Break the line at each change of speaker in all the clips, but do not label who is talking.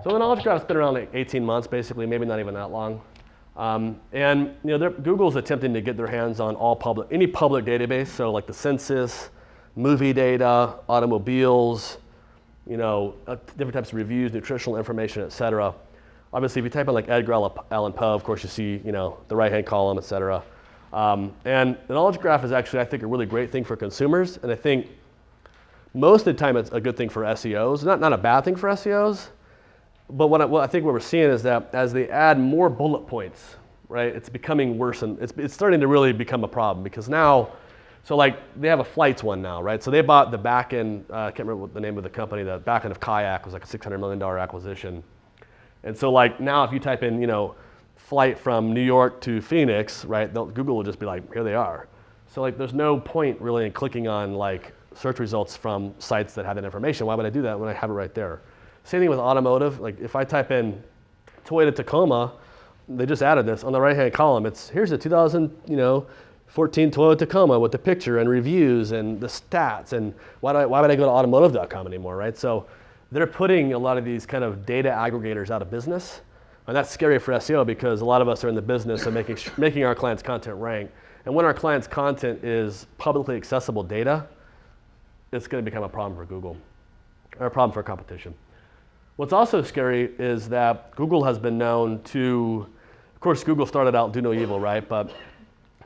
So the knowledge graph's been around like 18 months, basically, maybe not even that long. And Google's attempting to get their hands on any public database, so like the census, movie data, automobiles, different types of reviews, nutritional information, et cetera. Obviously, if you type in like Edgar Allan Poe, of course you see the right-hand column, et cetera. And the knowledge graph is actually, I think, a really great thing for consumers, and I think most of the time it's a good thing for SEOs, not a bad thing for SEOs. But what I think what we're seeing is that as they add more bullet points, right, it's becoming worse, and it's starting to really become a problem because now, so like they have a flights one now, right? So they bought the back end, I can't remember what the name of the company, the back end of Kayak was like a $600 million acquisition. And so like now if you type in, flight from New York to Phoenix, right, Google will just be like, here they are. So like there's no point really in clicking on like search results from sites that have that information. Why would I do that when I have it right there? Same thing with automotive. Like if I type in Toyota Tacoma, they just added this on the right-hand column. Here's the 2014 Toyota Tacoma with the picture and reviews and the stats. And why would I go to automotive.com anymore, right? So they're putting a lot of these kind of data aggregators out of business, and that's scary for SEO because a lot of us are in the business of making our clients' content rank. And when our clients' content is publicly accessible data, it's going to become a problem for Google, or a problem for competition. What's also scary is that Google has been known to, of course, Google started out do no evil, right? But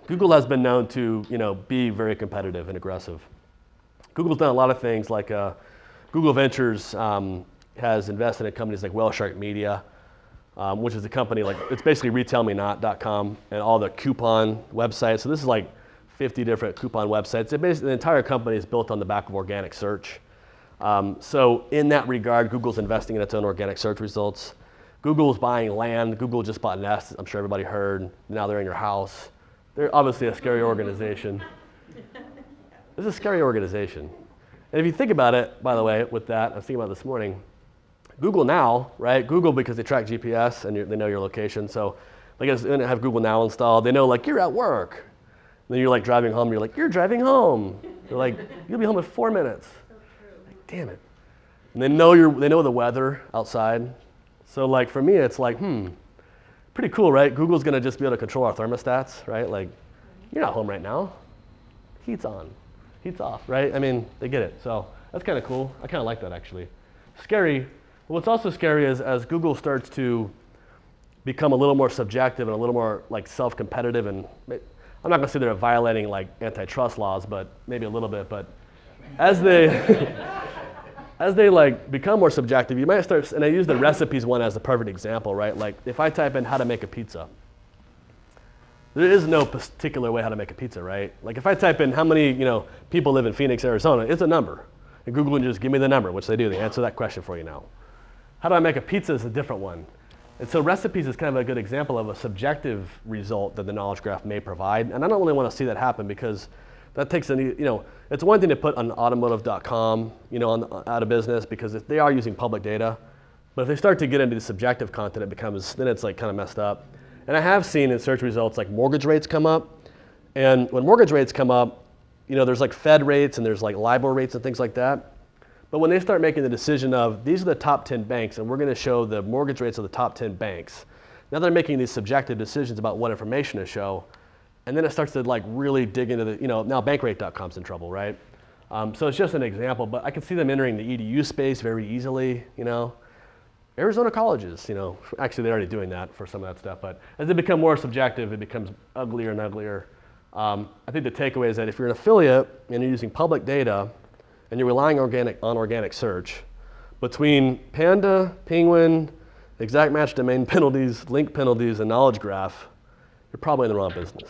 Google has been known to, be very competitive and aggressive. Google's done a lot of things like Google Ventures has invested in companies like Whale Shark Media, which is a company it's basically retailmenot.com and all the coupon websites. So this is like 50 different coupon websites. The entire company is built on the back of organic search. So in that regard, Google's investing in its own organic search results. Google's buying land. Google just bought Nest. I'm sure everybody heard. Now they're in your house. They're obviously a scary organization. This is a scary organization. And if you think about it, by the way, with that, I was thinking about it this morning, Google Now, right? Google, because they track GPS and they know your location. So like I have Google Now installed. They know like you're at work. And then you're like driving home. You're like, you're driving home. They're like, you'll be home in 4 minutes. Damn it. And they know the weather outside. So like for me, it's like, pretty cool, right? Google's gonna just be able to control our thermostats, right? Like, you're not home right now. Heat's on, heat's off, right? I mean, they get it. So that's kind of cool. I kind of like that actually. Scary. What's also scary is as Google starts to become a little more subjective and a little more like self-competitive, and I'm not gonna say they're violating like antitrust laws, but maybe a little bit, but as they like become more subjective, you might start, and I use the recipes one as a perfect example, right? Like if I type in how to make a pizza, there is no particular way how to make a pizza, right? Like if I type in how many people live in Phoenix, Arizona, it's a number. And Google can just give me the number, which they do. They answer that question for you now. How do I make a pizza is a different one. And so recipes is kind of a good example of a subjective result that the knowledge graph may provide. And I don't really want to see that happen because that takes it's one thing to put on automotive.com, out of business because they are using public data. But if they start to get into the subjective content, then it's like kind of messed up. And I have seen in search results like mortgage rates come up. And when mortgage rates come up, there's like Fed rates and there's like LIBOR rates and things like that. But when they start making the decision of these are the top 10 banks and we're going to show the mortgage rates of the top 10 banks, now they're making these subjective decisions about what information to show. And then it starts to like really dig into now bankrate.com's in trouble, right? So it's just an example, but I can see them entering the EDU space very easily, Arizona colleges, actually they're already doing that for some of that stuff, but as they become more subjective, it becomes uglier and uglier. I think the takeaway is that if you're an affiliate and you're using public data and you're relying on organic search, between Panda, Penguin, exact match domain penalties, link penalties, and knowledge graph, you're probably in the wrong business.